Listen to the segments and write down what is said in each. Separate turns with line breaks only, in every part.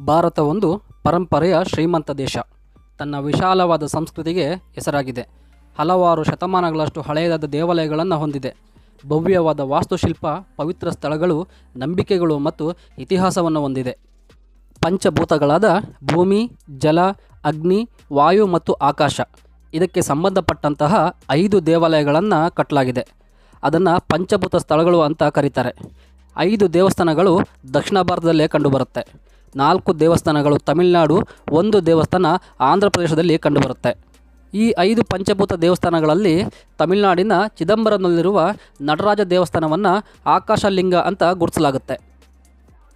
ಭಾರತ ಒಂದು ಪರಂಪರೆಯ ಶ್ರೀಮಂತ ದೇಶ. ತನ್ನ ವಿಶಾಲವಾದ ಸಂಸ್ಕೃತಿಗೆ ಹೆಸರಾಗಿದೆ. ಹಲವಾರು ಶತಮಾನಗಳಷ್ಟು ಹಳೆಯದಾದ ದೇವಾಲಯಗಳನ್ನು ಹೊಂದಿದೆ. ಭವ್ಯವಾದ ವಾಸ್ತುಶಿಲ್ಪ, ಪವಿತ್ರ ಸ್ಥಳಗಳು, ನಂಬಿಕೆಗಳು ಮತ್ತು ಇತಿಹಾಸವನ್ನು ಹೊಂದಿದೆ. ಪಂಚಭೂತಗಳಾದ ಭೂಮಿ, ಜಲ, ಅಗ್ನಿ, ವಾಯು ಮತ್ತು ಆಕಾಶ ಇದಕ್ಕೆ ಸಂಬಂಧಪಟ್ಟಂತಹ 5 ದೇವಾಲಯಗಳನ್ನು ಕಟ್ಟಲಾಗಿದೆ. ಅದನ್ನು ಪಂಚಭೂತ ಸ್ಥಳಗಳು ಅಂತ ಕರೀತಾರೆ. 5 ದೇವಸ್ಥಾನಗಳು ದಕ್ಷಿಣ ಭಾರತದಲ್ಲೇ ಕಂಡುಬರುತ್ತೆ. 4 ದೇವಸ್ಥಾನಗಳು ತಮಿಳುನಾಡು, 1 ದೇವಸ್ಥಾನ ಆಂಧ್ರ ಪ್ರದೇಶದಲ್ಲಿ ಕಂಡುಬರುತ್ತೆ. ಈ 5 ಪಂಚಭೂತ ದೇವಸ್ಥಾನಗಳಲ್ಲಿ ತಮಿಳುನಾಡಿನ ಚಿದಂಬರಂನಲ್ಲಿರುವ ನಟರಾಜ ದೇವಸ್ಥಾನವನ್ನು ಆಕಾಶಲಿಂಗ ಅಂತ ಗುರುತಿಸಲಾಗುತ್ತೆ.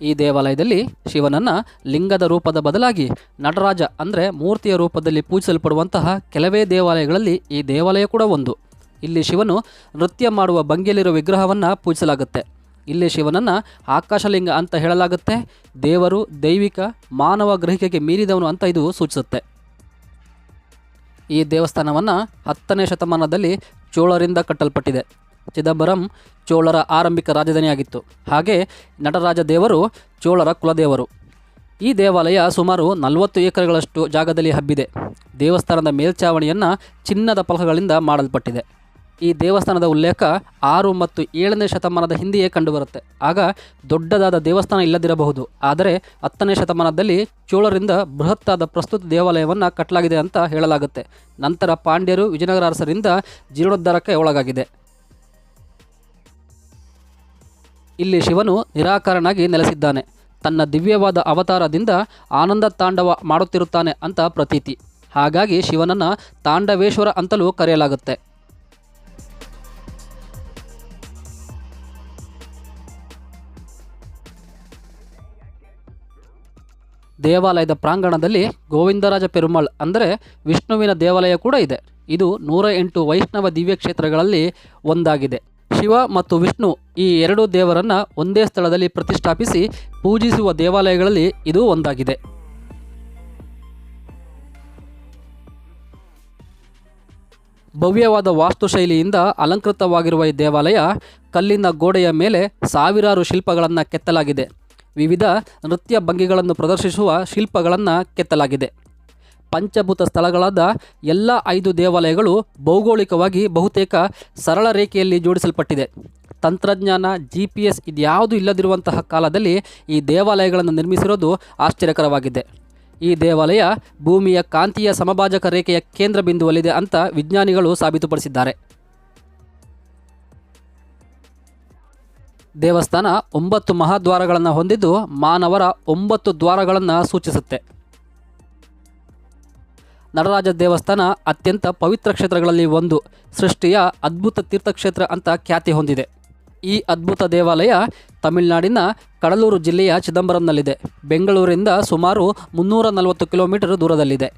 ಈ ದೇವಾಲಯದಲ್ಲಿ ಶಿವನನ್ನು ಲಿಂಗದ ರೂಪದ ಬದಲಾಗಿ ನಟರಾಜ ಅಂದರೆ ಮೂರ್ತಿಯ ರೂಪದಲ್ಲಿ ಪೂಜಿಸಲ್ಪಡುವಂತಹ ಕೆಲವೇ ದೇವಾಲಯಗಳಲ್ಲಿ ಈ ದೇವಾಲಯ ಕೂಡ ಒಂದು. ಇಲ್ಲಿ ಶಿವನು ನೃತ್ಯ ಮಾಡುವ ಭಂಗಿಯಲ್ಲಿರುವ ವಿಗ್ರಹವನ್ನು ಪೂಜಿಸಲಾಗುತ್ತೆ. ಇಲ್ಲಿ ಶಿವನನ್ನು ಆಕಾಶಲಿಂಗ ಅಂತ ಹೇಳಲಾಗುತ್ತೆ. ದೇವರು, ದೈವಿಕ, ಮಾನವ ಗ್ರಹಿಕೆಗೆ ಮೀರಿದವನು ಅಂತ ಇದು ಸೂಚಿಸುತ್ತೆ. ಈ ದೇವಸ್ಥಾನವನ್ನು 10ನೇ ಶತಮಾನದಲ್ಲಿ ಚೋಳರಿಂದ ಕಟ್ಟಲ್ಪಟ್ಟಿದೆ. ಚಿದಂಬರಂ ಚೋಳರ ಆರಂಭಿಕ ರಾಜಧಾನಿಯಾಗಿತ್ತು. ಹಾಗೆ ನಟರಾಜ ದೇವರು ಚೋಳರ ಕುಲದೇವರು. ಈ ದೇವಾಲಯ ಸುಮಾರು 40 ಎಕರೆಗಳಷ್ಟು ಜಾಗದಲ್ಲಿ ಹಬ್ಬಿದೆ. ದೇವಸ್ಥಾನದ ಮೇಲ್ಛಾವಣಿಯನ್ನು ಚಿನ್ನದ ಫಲಕಗಳಿಂದ ಮಾಡಲ್ಪಟ್ಟಿದೆ. ಈ ದೇವಸ್ಥಾನದ ಉಲ್ಲೇಖ 6 ಮತ್ತು 7ನೇ ಶತಮಾನದ ಹಿಂದೆಯೇ ಕಂಡುಬರುತ್ತೆ. ಆಗ ದೊಡ್ಡದಾದ ದೇವಸ್ಥಾನ ಇಲ್ಲದಿರಬಹುದು. ಆದರೆ 10ನೇ ಶತಮಾನದಲ್ಲಿ ಚೋಳರಿಂದ ಬೃಹತ್ತಾದ ಪ್ರಸ್ತುತ ದೇವಾಲಯವನ್ನು ಕಟ್ಟಲಾಗಿದೆ ಅಂತ ಹೇಳಲಾಗುತ್ತೆ. ನಂತರ ಪಾಂಡ್ಯರು, ವಿಜಯನಗರ ಅರಸರಿಂದ ಜೀರ್ಣೋದ್ಧಾರಕ್ಕೆ ಒಳಗಾಗಿದೆ. ಇಲ್ಲಿ ಶಿವನು ನಿರಾಕಾರನಾಗಿ ನೆಲೆಸಿದ್ದಾನೆ. ತನ್ನ ದಿವ್ಯವಾದ ಅವತಾರದಿಂದ ಆನಂದ ತಾಂಡವ ಮಾಡುತ್ತಿರುತ್ತಾನೆ ಅಂತ ಪ್ರತೀತಿ. ಹಾಗಾಗಿ ಶಿವನನ್ನು ತಾಂಡವೇಶ್ವರ ಅಂತಲೂ ಕರೆಯಲಾಗುತ್ತೆ. ದೇವಾಲಯದ ಪ್ರಾಂಗಣದಲ್ಲಿ ಗೋವಿಂದರಾಜ ಪೆರುಮಾಳ್ ಅಂದರೆ ವಿಷ್ಣುವಿನ ದೇವಾಲಯ ಕೂಡ ಇದೆ. ಇದು 108 ವೈಷ್ಣವ ದಿವ್ಯ ಕ್ಷೇತ್ರಗಳಲ್ಲಿ ಒಂದಾಗಿದೆ. ಶಿವ ಮತ್ತು ವಿಷ್ಣು ಈ 2 ದೇವರನ್ನು ಒಂದೇ ಸ್ಥಳದಲ್ಲಿ ಪ್ರತಿಷ್ಠಾಪಿಸಿ ಪೂಜಿಸುವ ದೇವಾಲಯಗಳಲ್ಲಿ ಇದು ಒಂದಾಗಿದೆ. ಭವ್ಯವಾದ ವಾಸ್ತುಶೈಲಿಯಿಂದ ಅಲಂಕೃತವಾಗಿರುವ ಈ ದೇವಾಲಯ ಕಲ್ಲಿನ ಗೋಡೆಯ ಮೇಲೆ ಸಾವಿರಾರು ಶಿಲ್ಪಗಳನ್ನು ಕೆತ್ತಲಾಗಿದೆ. ವಿವಿಧ ನೃತ್ಯ ಭಂಗಿಗಳನ್ನು ಪ್ರದರ್ಶಿಸುವ ಶಿಲ್ಪಗಳನ್ನು ಕೆತ್ತಲಾಗಿದೆ. ಪಂಚಭೂತ ಸ್ಥಳಗಳಾದ ಎಲ್ಲ 5 ದೇವಾಲಯಗಳು ಭೌಗೋಳಿಕವಾಗಿ ಬಹುತೇಕ ಸರಳ ರೇಖೆಯಲ್ಲಿ ಜೋಡಿಸಲ್ಪಟ್ಟಿದೆ. ತಂತ್ರಜ್ಞಾನ, GPS ಇದ್ಯಾವುದೂ ಇಲ್ಲದಿರುವಂತಹ ಕಾಲದಲ್ಲಿ ಈ ದೇವಾಲಯಗಳನ್ನು ನಿರ್ಮಿಸಿರೋದು ಆಶ್ಚರ್ಯಕರವಾಗಿದೆ. ಈ ದೇವಾಲಯ ಭೂಮಿಯ ಕಾಂತೀಯ ಸಮಭಾಜಕ ರೇಖೆಯ ಕೇಂದ್ರ ಬಿಂದುವಲ್ಲಿದೆ ಅಂತ ವಿಜ್ಞಾನಿಗಳು ಸಾಬೀತುಪಡಿಸಿದ್ದಾರೆ. ದೇವಸ್ಥಾನ 9 ಮಹಾದ್ವಾರಗಳನ್ನು ಹೊಂದಿದ್ದು ಮಾನವರ 9 ದ್ವಾರಗಳನ್ನು ಸೂಚಿಸುತ್ತೆ. ನಟರಾಜ ದೇವಸ್ಥಾನ ಅತ್ಯಂತ ಪವಿತ್ರ ಕ್ಷೇತ್ರಗಳಲ್ಲಿ ಒಂದು, ಸೃಷ್ಟಿಯ ಅದ್ಭುತ ತೀರ್ಥಕ್ಷೇತ್ರ ಅಂತ ಖ್ಯಾತಿ ಹೊಂದಿದೆ. ಈ ಅದ್ಭುತ ದೇವಾಲಯ ತಮಿಳುನಾಡಿನ ಕಡಲೂರು ಜಿಲ್ಲೆಯ ಚಿದಂಬರಂನಲ್ಲಿದೆ. ಬೆಂಗಳೂರಿಂದ ಸುಮಾರು 340 ಕಿಲೋಮೀಟರ್ ದೂರದಲ್ಲಿದೆ.